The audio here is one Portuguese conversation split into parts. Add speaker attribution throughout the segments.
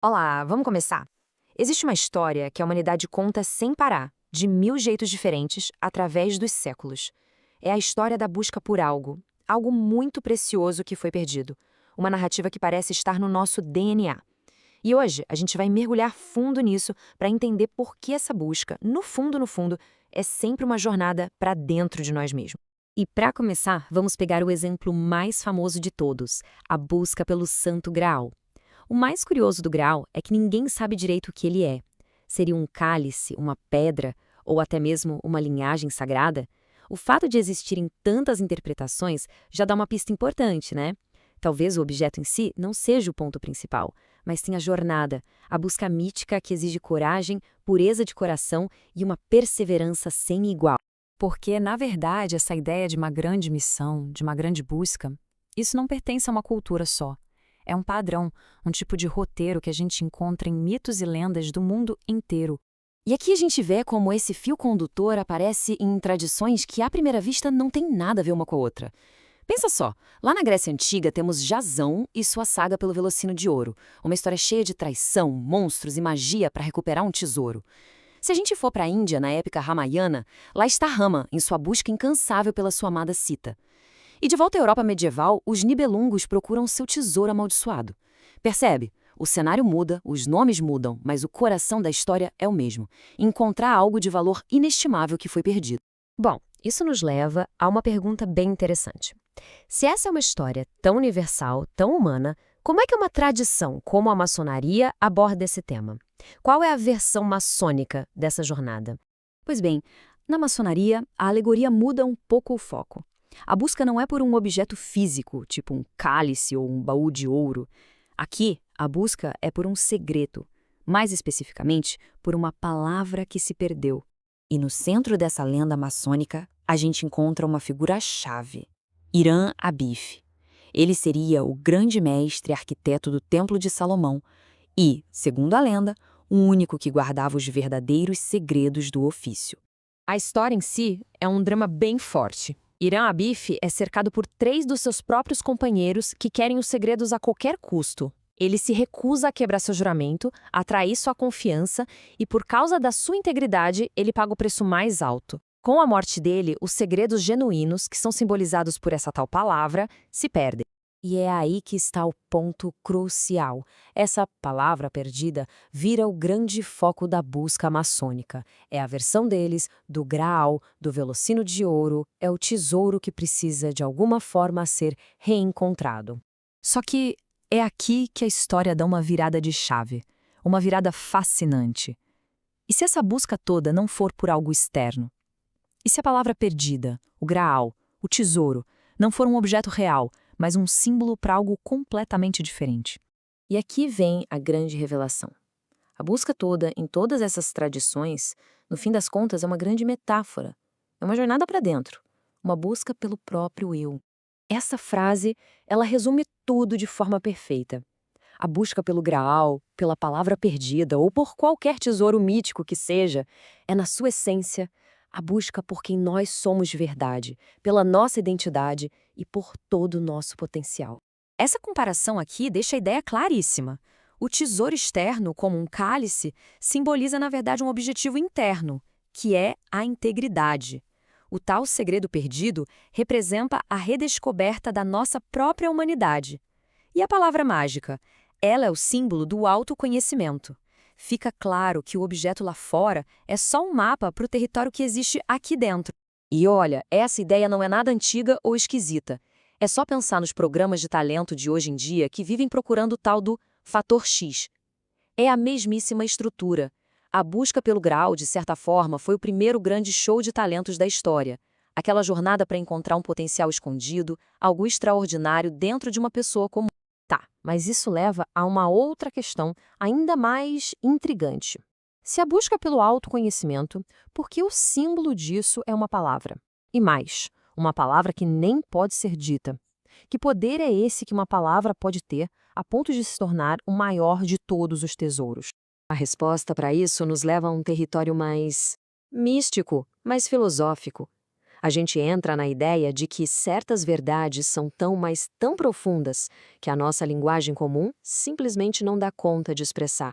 Speaker 1: Olá, vamos começar? Existe uma história que a humanidade conta sem parar, de 1000 jeitos diferentes, através dos séculos. É a história da busca por algo, algo muito precioso que foi perdido. Uma narrativa que parece estar no nosso DNA. E hoje a gente vai mergulhar fundo nisso para entender por que essa busca, no fundo, é sempre uma jornada para dentro de nós mesmos. E para começar, vamos pegar o exemplo mais famoso de todos, a busca pelo Santo Graal. O mais curioso do Graal é que ninguém sabe direito o que ele é. Seria um cálice, uma pedra ou até mesmo uma linhagem sagrada? O fato de existirem tantas interpretações já dá uma pista importante, né? Talvez o objeto em si não seja o ponto principal, mas sim a jornada, a busca mítica que exige coragem, pureza de coração e uma perseverança sem igual. Porque, na verdade, essa ideia de uma grande missão, de uma grande busca, isso não pertence a uma cultura só. É um padrão, um tipo de roteiro que a gente encontra em mitos e lendas do mundo inteiro. E aqui a gente vê como esse fio condutor aparece em tradições que, à primeira vista, não tem nada a ver uma com a outra. Pensa só, lá na Grécia Antiga temos Jasão e sua saga pelo Velocino de Ouro, uma história cheia de traição, monstros e magia para recuperar um tesouro. Se a gente for para a Índia, na época Ramayana, lá está Rama, em sua busca incansável pela sua amada Sita. E de volta à Europa medieval, os Nibelungos procuram seu tesouro amaldiçoado. Percebe? O cenário muda, os nomes mudam, mas o coração da história é o mesmo. Encontrar algo de valor inestimável que foi perdido. Bom, isso nos leva a uma pergunta bem interessante. Se essa é uma história tão universal, tão humana, como é que uma tradição como a maçonaria aborda esse tema? Qual é a versão maçônica dessa jornada? Pois bem, na maçonaria, a alegoria muda um pouco o foco. A busca não é por um objeto físico, tipo um cálice ou um baú de ouro. Aqui, a busca é por um segredo, mais especificamente, por uma palavra que se perdeu. E no centro dessa lenda maçônica, a gente encontra uma figura-chave, Irã Abif. Ele seria o grande mestre e arquiteto do Templo de Salomão e, segundo a lenda, o único que guardava os verdadeiros segredos do ofício. A história em si é um drama bem forte. Irã Abif é cercado por 3 dos seus próprios companheiros que querem os segredos a qualquer custo. Ele se recusa a quebrar seu juramento, a trair sua confiança e, por causa da sua integridade, ele paga o preço mais alto. Com a morte dele, os segredos genuínos, que são simbolizados por essa tal palavra, se perdem. E é aí que está o ponto crucial. Essa palavra perdida vira o grande foco da busca maçônica. É a versão deles do Graal, do Velocino de Ouro, é o tesouro que precisa de alguma forma ser reencontrado. Só que é aqui que a história dá uma virada de chave, uma virada fascinante. E se essa busca toda não for por algo externo? E se a palavra perdida, o Graal, o tesouro, não for um objeto real, mas um símbolo para algo completamente diferente? E aqui vem a grande revelação. A busca toda, em todas essas tradições, no fim das contas, é uma grande metáfora. É uma jornada para dentro, uma busca pelo próprio eu. Essa frase, ela resume tudo de forma perfeita. A busca pelo Graal, pela palavra perdida ou por qualquer tesouro mítico que seja, é, na sua essência, a busca por quem nós somos de verdade, pela nossa identidade e por todo o nosso potencial. Essa comparação aqui deixa a ideia claríssima. O tesouro externo, como um cálice, simboliza, na verdade, um objetivo interno, que é a integridade. O tal segredo perdido representa a redescoberta da nossa própria humanidade. E a palavra mágica? Ela é o símbolo do autoconhecimento. Fica claro que o objeto lá fora é só um mapa para o território que existe aqui dentro. E olha, essa ideia não é nada antiga ou esquisita. É só pensar nos programas de talento de hoje em dia que vivem procurando o tal do fator X. É a mesmíssima estrutura. A busca pelo Graal, de certa forma, foi o primeiro grande show de talentos da história. Aquela jornada para encontrar um potencial escondido, algo extraordinário dentro de uma pessoa comum. Tá, mas isso leva a uma outra questão ainda mais intrigante. Se a busca pelo autoconhecimento, por que o símbolo disso é uma palavra? E mais, uma palavra que nem pode ser dita. Que poder é esse que uma palavra pode ter a ponto de se tornar o maior de todos os tesouros? A resposta para isso nos leva a um território mais místico, mais filosófico. A gente entra na ideia de que certas verdades são tão, mas tão profundas que a nossa linguagem comum simplesmente não dá conta de expressar.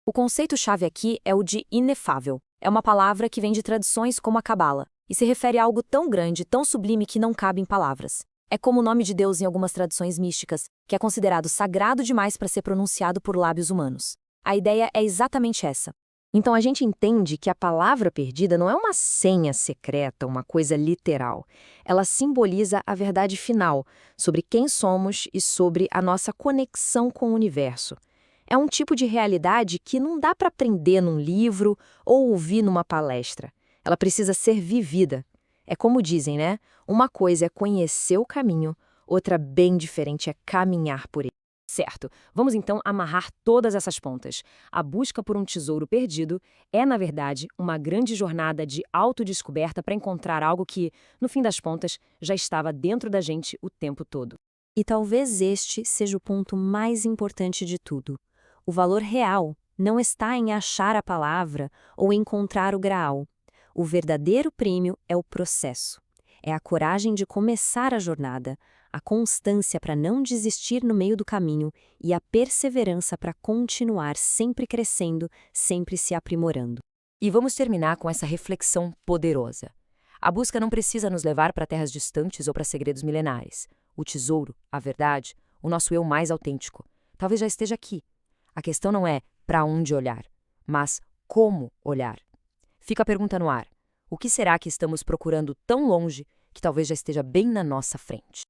Speaker 1: O conceito-chave aqui é o de inefável. É uma palavra que vem de tradições como a Cabala e se refere a algo tão grande, tão sublime que não cabe em palavras. É como o nome de Deus em algumas tradições místicas, que é considerado sagrado demais para ser pronunciado por lábios humanos. A ideia é exatamente essa. Então a gente entende que a palavra perdida não é uma senha secreta, uma coisa literal. Ela simboliza a verdade final sobre quem somos e sobre a nossa conexão com o universo. É um tipo de realidade que não dá para aprender num livro ou ouvir numa palestra. Ela precisa ser vivida. É como dizem, né? Uma coisa é conhecer o caminho, outra bem diferente é caminhar por ele. Certo, vamos então amarrar todas essas pontas. A busca por um tesouro perdido é, na verdade, uma grande jornada de autodescoberta para encontrar algo que, no fim das contas, já estava dentro da gente o tempo todo. E talvez este seja o ponto mais importante de tudo. O valor real não está em achar a palavra ou encontrar o graal. O verdadeiro prêmio é o processo. É a coragem de começar a jornada, a constância para não desistir no meio do caminho e a perseverança para continuar sempre crescendo, sempre se aprimorando. E vamos terminar com essa reflexão poderosa. A busca não precisa nos levar para terras distantes ou para segredos milenares. O tesouro, a verdade, o nosso eu mais autêntico, talvez já esteja aqui. A questão não é para onde olhar, mas como olhar. Fica a pergunta no ar. O que será que estamos procurando tão longe que talvez já esteja bem na nossa frente?